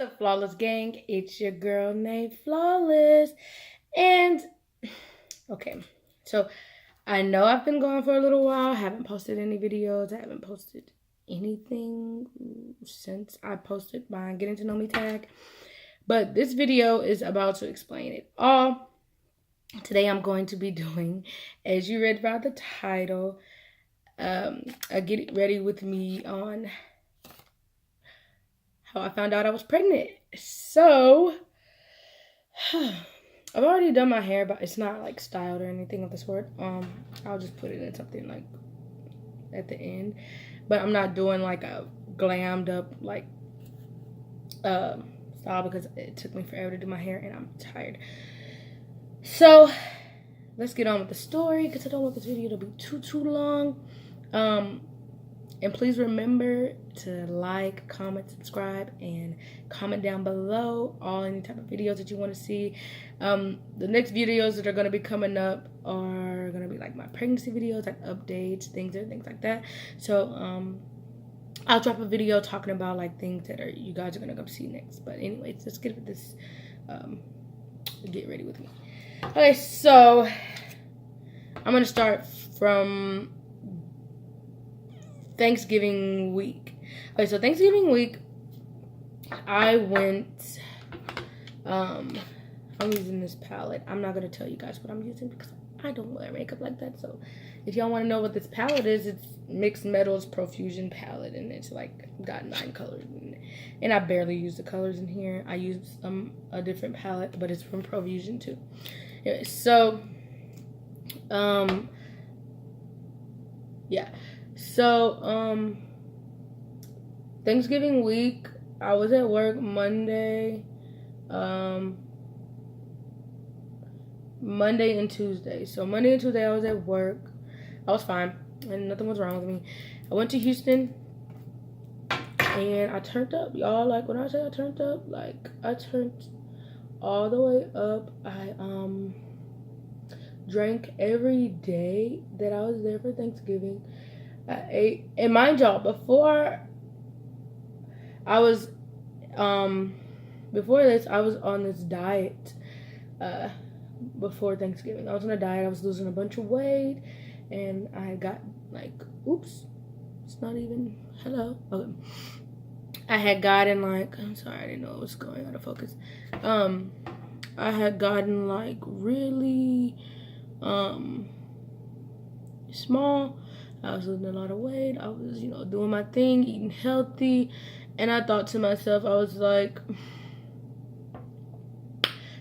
The Flawless Gang, it's your girl named Flawless. And okay, so I know I've been gone for a little while. I haven't posted any videos. I haven't posted anything since I posted my Getting to Know Me tag. But this video is about to explain it all. Today I'm going to be doing, as you read by the title, a Get It Ready With Me on how I found out I was pregnant. So I've already done my hair, but it's not like styled or anything of the sort. I'll just put it in something like at the end, but I'm not doing like a glammed up like style because it took me forever to do my hair and I'm tired. So let's get on with the story because I don't want this video to be too long. And please remember to like, comment, subscribe, and comment down below any type of videos that you want to see. The next videos that are going to be coming up are going to be like my pregnancy videos, like updates, things like that. So I'll drop a video talking about like things that you guys are going to go see next. But anyways, let's get with this. Get ready with me. Okay, so I'm going to start from Thanksgiving week. Okay, so Thanksgiving week, I went, I'm using this palette. I'm not going to tell you guys what I'm using because I don't wear makeup like that. So if y'all want to know what this palette is, it's Mixed Metals Profusion palette, and it's like got 9 colors in it. And I barely use the colors in here. I use a different palette, but it's from Profusion too. Anyway, so yeah. So, Thanksgiving week, I was at work Monday and Tuesday. So Monday and Tuesday I was at work. I was fine and nothing was wrong with me. I went to Houston and I turned up, y'all. Like when I say I turned up, like I turned all the way up. I drank every day that I was there for Thanksgiving. I ate, and mind y'all, before this, I was on this diet, before Thanksgiving. I was on a diet, I was losing a bunch of weight, and I got, like, oops, it's not even, hello, okay. I had gotten, like, I'm sorry, I didn't know it was going out of focus. I had gotten, like, really, small. I was losing a lot of weight. I was, doing my thing, eating healthy. And I thought to myself, I was like,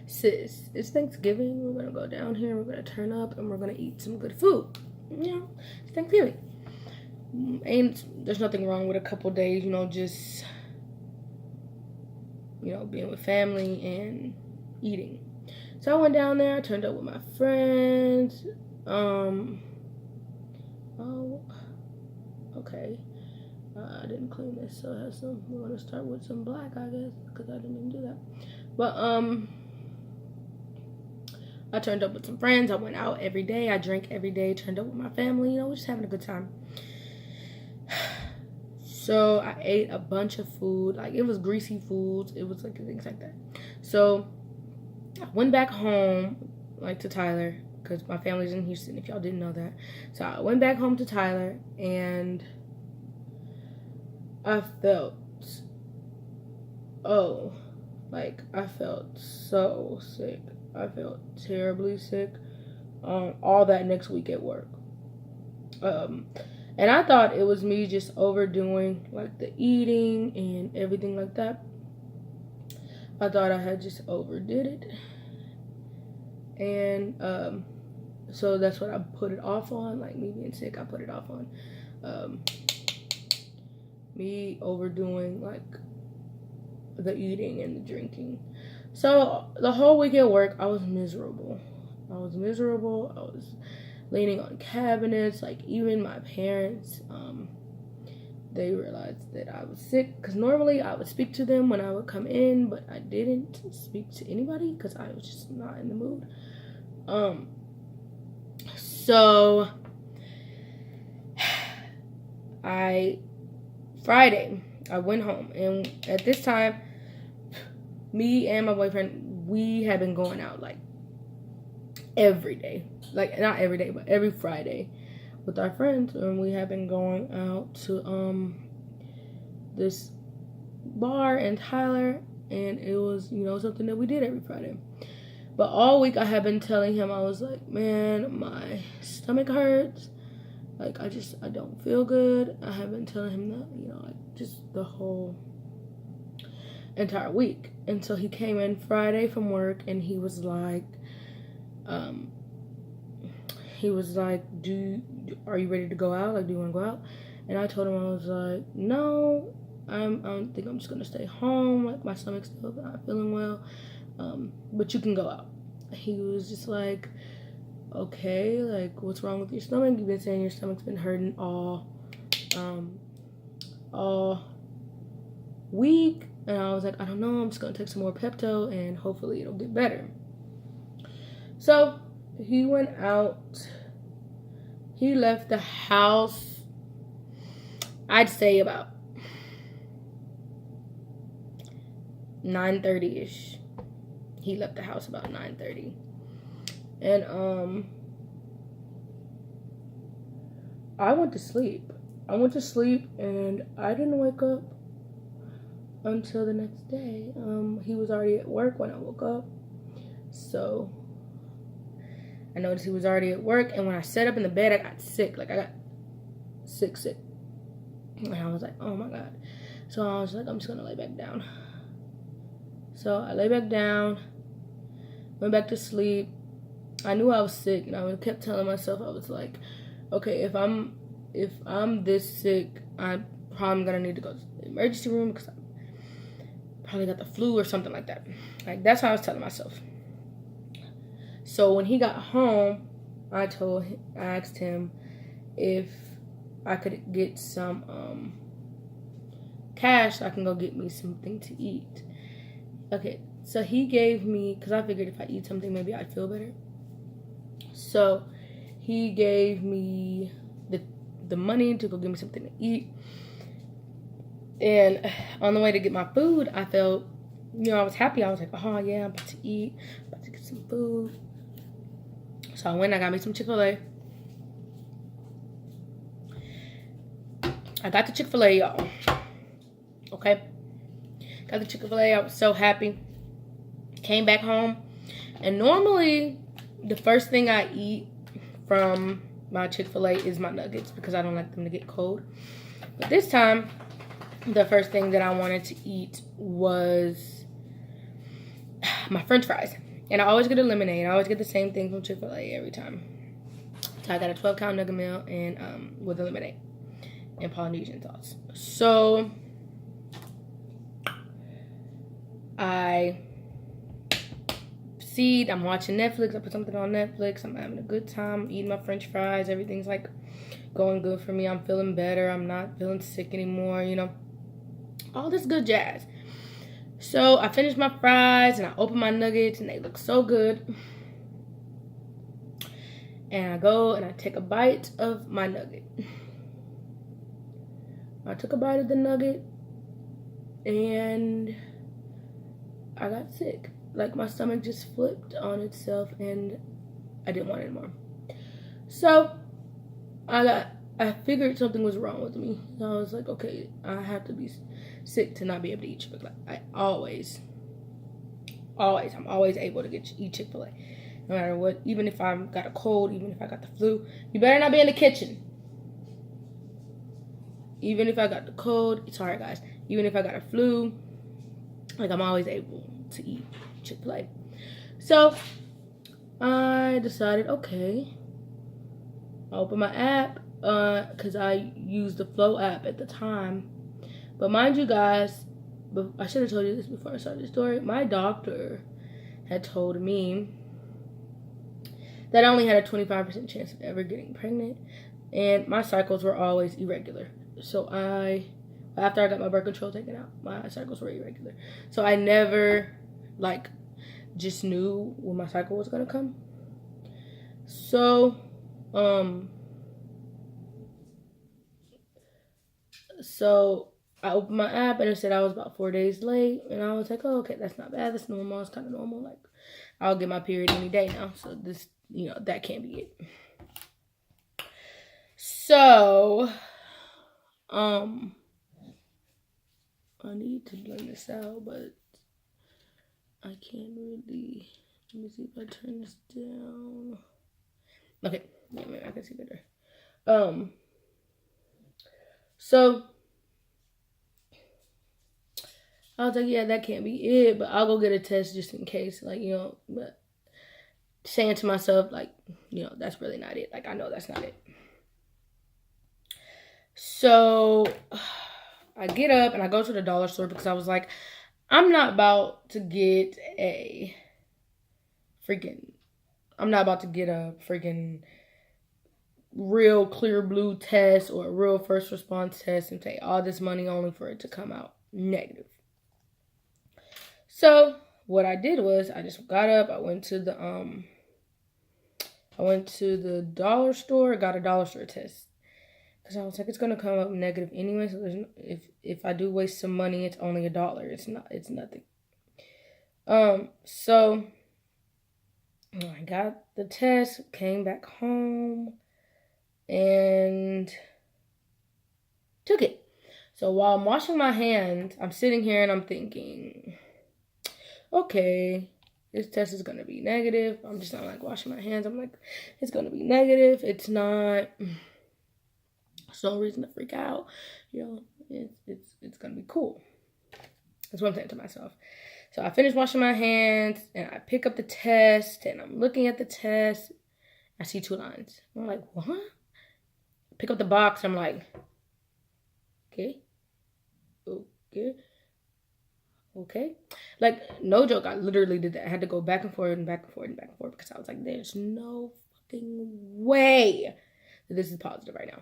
sis, it's Thanksgiving. We're going to go down here. We're going to turn up and we're going to eat some good food. It's Thanksgiving. And there's nothing wrong with a couple days, just, being with family and eating. So I went down there. I turned up with my friends. Oh, okay. I didn't clean this, so I have some. We're gonna start with some black, I guess, because I didn't even do that. But I turned up with some friends. I went out every day. I drank every day. Turned up with my family. We're just having a good time. So I ate a bunch of food. Like it was greasy foods. It was like things like that. So I went back home, like to Tyler, because my family's in Houston, if y'all didn't know that. So I went back home to Tyler, and I felt, I felt so sick. I felt terribly sick all that next week at work. And I thought it was me just overdoing, like, the eating and everything like that. I thought I had just overdid it. And, so that's what I put it off on, like me being sick, I put it off on. Me overdoing, like, the eating and the drinking. So the whole week at work, I was miserable. I was leaning on cabinets. Like, even my parents, they realized that I was sick. Because normally I would speak to them when I would come in, but I didn't speak to anybody because I was just not in the mood. So Friday, I went home, and at this time, me and my boyfriend, we have been going out like every day. Like, not every day, but every Friday with our friends. And we have been going out to this bar in Tyler, and it was, you know, something that we did every Friday. But all week I have been telling him, I was like, man, my stomach hurts. Like, I don't feel good. I have been telling him that, you know, like, just the whole entire week. And so he came in Friday from work, and he was like, are you ready to go out? Like, do you want to go out? And I told him, I was like, no, I think I'm just going to stay home. Like, my stomach's still not feeling well. But you can go out. He was just like, okay, like, what's wrong with your stomach? You've been saying your stomach's been hurting all week. And I was like, I don't know, I'm just gonna take some more Pepto and hopefully it'll get better. So he went out. He left the house, I'd say about 9:30ish. He left the house about 9:30. And I went to sleep. And I didn't wake up until the next day. He was already at work when I woke up. So I noticed he was already at work, and when I sat up in the bed, I got sick. Like, I got sick. And I was like, oh my God. So I was like, I'm just gonna lay back down. So I lay back down, went back to sleep. I knew I was sick, and I kept telling myself, I was like, okay, if I'm this sick, I'm probably gonna need to go to the emergency room because I probably got the flu or something like that. Like, that's what I was telling myself. So when he got home, I asked him if I could get some cash so I can go get me something to eat. Okay, so he gave me, because I figured if I eat something, maybe I'd feel better. So he gave me the money to go get me something to eat. And on the way to get my food, I felt, you know, I was happy. I was like, oh yeah, I'm about to eat, about to get some food. So I went and I got me some Chick-fil-A. I got the Chick-fil-A, y'all. Okay? Got the Chick-fil-A. I was so happy. Came back home. And normally, the first thing I eat from my Chick-fil-A is my nuggets because I don't like them to get cold. But this time, the first thing that I wanted to eat was my French fries. And I always get a lemonade. I always get the same thing from Chick-fil-A every time. So I got a 12-count nugget meal and with a lemonade and Polynesian sauce. So I'm watching Netflix. I put something on Netflix. I'm having a good time eating my French fries. Everything's like going good for me. I'm feeling better. I'm not feeling sick anymore, you know. All this good jazz. So I finished my fries and I opened my nuggets and they look so good. And I go and I take a bite of my nugget. I took a bite of the nugget and I got sick. Like, my stomach just flipped on itself and I didn't want it anymore. So I figured something was wrong with me. So I was like, okay, I have to be sick to not be able to eat Chick-fil-A. I'm always able to eat Chick-fil-A. No matter what, even if I've got a cold, even if I got the flu, you better not be in the kitchen. Even if I got the cold, sorry guys, even if I got a flu, like, I'm always able to eat Chick-fil-A. So I decided, okay, I'll open my app, because I used the Flow app at the time. But mind you guys, I should have told you this before I started the story. My doctor had told me that I only had a 25% chance of ever getting pregnant, and my cycles were always irregular. So after I got my birth control taken out, my cycles were irregular. So I never, like, just knew when my cycle was gonna come. So, I opened my app and it said I was about 4 days late. And I was like, oh, okay, that's not bad. That's normal. It's kind of normal. Like, I'll get my period any day now. So this, that can't be it. So, I need to blend this out, but I can't really. Let me see if I turn this down. Okay, yeah, maybe I can see better. So I was like, yeah, that can't be it, but I'll go get a test just in case, like, but saying to myself, like, that's really not it. Like, I know that's not it. So I get up and I go to the dollar store because I was like, I'm not about to get a freaking real clear blue test or a real first response test and pay all this money only for it to come out negative. So what I did was I just got up, I went to the dollar store, got a dollar store test. Because I was like, it's gonna come up negative anyway, so if I do waste some money, it's only $1. It's nothing. So I got the test, came back home, and took it. So while I'm washing my hands, I'm sitting here and I'm thinking, okay, this test is gonna be negative. I'm just not like washing my hands. I'm like, it's gonna be negative. It's not. There's no reason to freak out. It's gonna be cool. That's what I'm saying to myself. So I finish washing my hands and I pick up the test and I'm looking at the test. I see 2 lines. I'm like, what? I pick up the box. I'm like, okay. Like, no joke. I literally did that. I had to go back and forth and back and forth and back and forth because I was like, there's no fucking way that this is positive right now.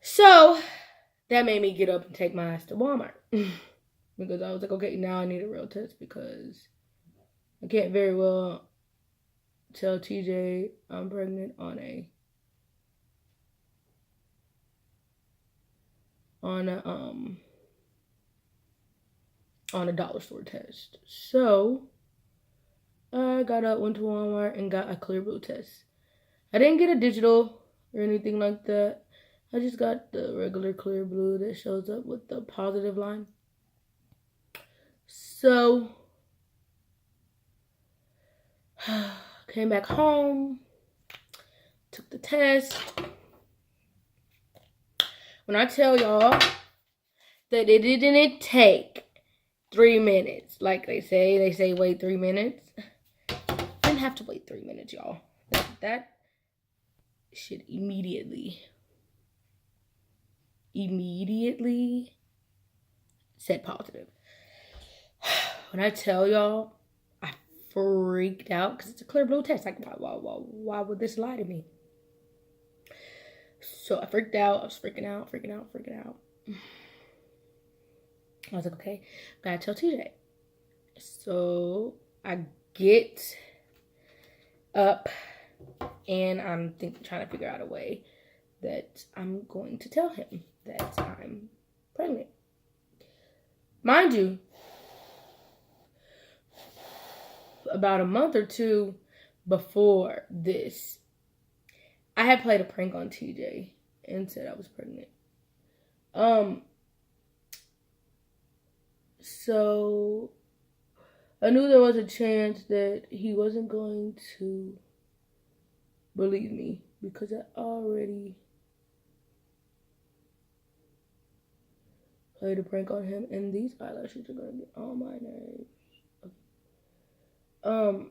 So that made me get up and take my ass to Walmart. Because I was like, okay, now I need a real test because I can't very well tell TJ I'm pregnant on a dollar store test. So I got up, went to Walmart, and got a clear blue test. I didn't get a digital or anything like that. I just got the regular clear blue that shows up with the positive line. So, came back home, took the test. When I tell y'all that it didn't take 3 minutes, like they say wait 3 minutes. I didn't have to wait 3 minutes, y'all. That shit immediately said positive. When I tell y'all, I freaked out because it's a clear blue test. Like, why would this lie to me? So I freaked out. I was freaking out. I was like, okay, gotta tell TJ. So I get up and I'm trying to figure out a way that I'm going to tell him that I'm pregnant. Mind you, about a month or 2 before this, I had played a prank on TJ and said I was pregnant. So I knew there was a chance that he wasn't going to believe me because I already played a prank on him, and these eyelashes are gonna get on my nerves. I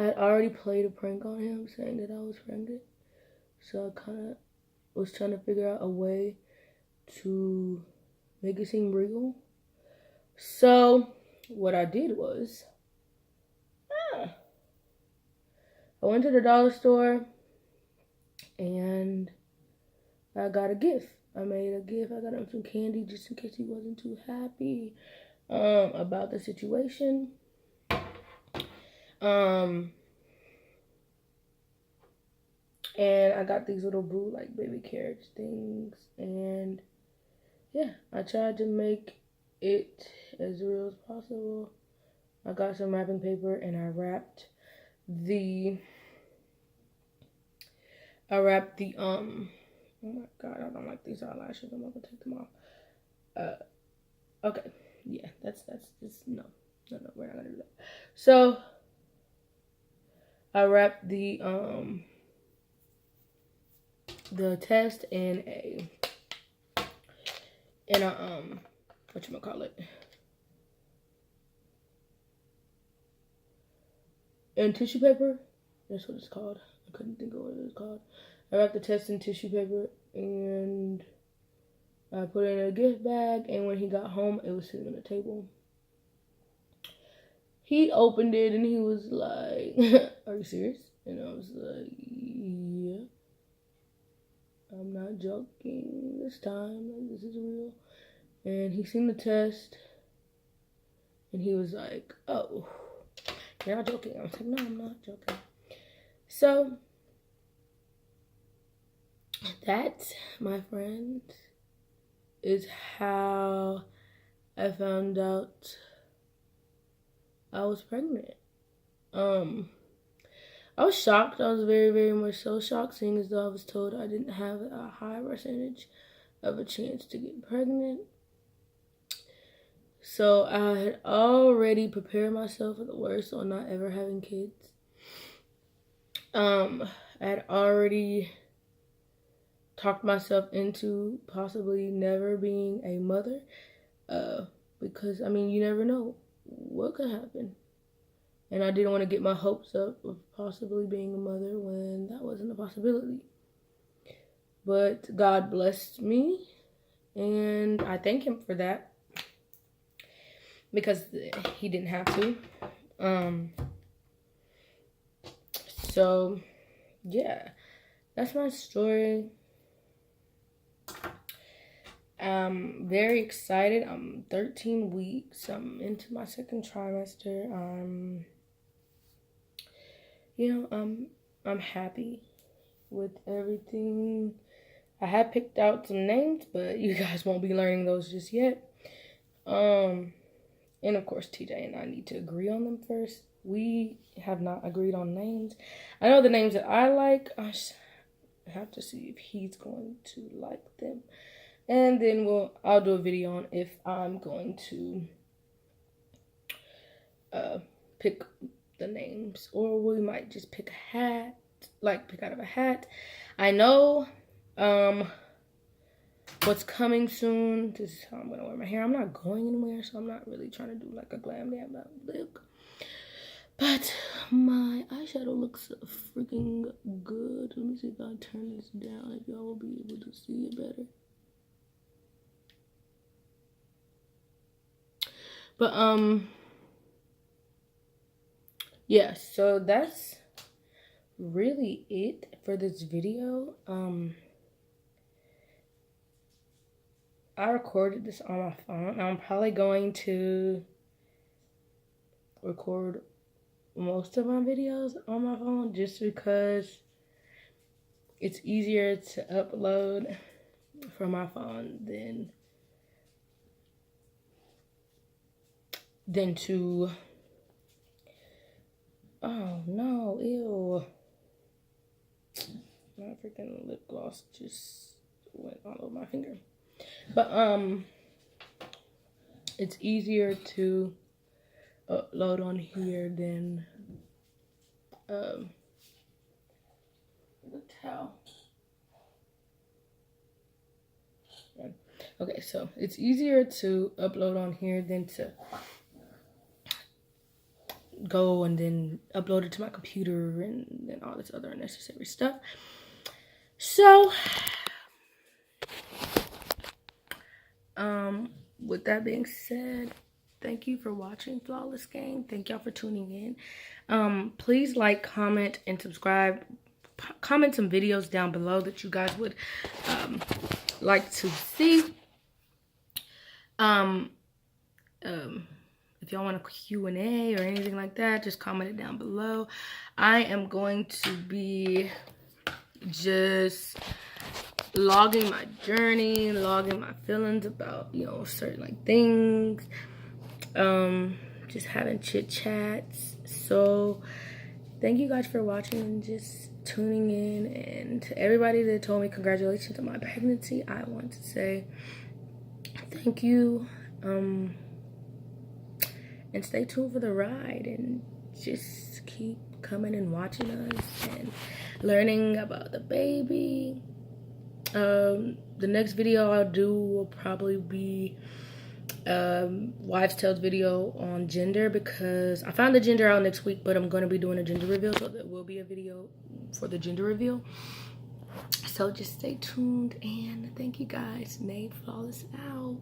had already played a prank on him saying that I was pregnant, so I kind of was trying to figure out a way to make it seem real. So what I did was, I went to the dollar store and I got a gift. I made a gift. I got him some candy just in case he wasn't too happy about the situation. And I got these little blue like baby carrots things, and yeah, I tried to make it as real as possible. I got some wrapping paper and I wrapped the oh my god, I don't like these eyelashes. I'm not gonna take them off. Okay, yeah, that's just no, we're not gonna do that. So I wrapped the test in a whatchamacallit, in tissue paper. That's what it's called. I couldn't think of what it was called. I wrapped the test in tissue paper and I put it in a gift bag, and when he got home, it was sitting on the table. He opened it and he was like, "Are you serious?" And I was like, "Yeah. I'm not joking this time. Like, this is real." And he seen the test and he was like, "Oh, you're not joking." I was like, "No, I'm not joking." So that, my friend, is how I found out I was pregnant. I was shocked. I was very, very much so shocked, seeing as though I was told I didn't have a high percentage of a chance to get pregnant. So I had already prepared myself for the worst on not ever having kids. I had already talked myself into possibly never being a mother, because, I mean, you never know what could happen. And I didn't want to get my hopes up of possibly being a mother when that wasn't a possibility. But God blessed me, and I thank him for that, because he didn't have to. So, yeah, that's my story. I'm very excited. I'm 13 weeks. I'm into my second trimester. I'm happy with everything. I have picked out some names, but you guys won't be learning those just yet. And of course, TJ and I need to agree on them first. We have not agreed on names. I know the names that I like. I have to see if he's going to like them. And then I'll do a video on if I'm going to pick the names, or we might just pick a hat, like pick out of a hat. I know what's coming soon. This is how I'm gonna wear my hair. I'm not going anywhere, so I'm not really trying to do like a glam look. But my eyeshadow looks freaking good. Let me see if I turn this down, if y'all will be able to see it better. But yeah, so that's really it for this video. I recorded this on my phone. I'm probably going to record most of my videos on my phone, just because it's easier to upload from my phone than to, oh no, ew, my freaking lip gloss just went all over my finger. But it's easier to upload on here than the towel. Okay, so it's easier to upload on here than to go and then upload it to my computer and then all this other unnecessary stuff. So with that being said, thank you for watching Flawless Game. Thank y'all for tuning in. Please like, comment, and subscribe. Comment some videos down below that you guys would like to see. If y'all want a Q&A or anything like that, just comment it down below. I am going to be just logging my journey, logging my feelings about, you know, certain like things, just having chit chats. So thank you guys for watching and just tuning in, and to everybody that told me congratulations on my pregnancy, I want to say thank you, and stay tuned for the ride, and just keep coming and watching us and learning about the baby. The next video I'll do will probably be wives' tales video on gender, because I found the gender out next week, but I'm going to be doing a gender reveal, so there will be a video for the gender reveal. So just stay tuned, and thank you guys. Nay Flawless out.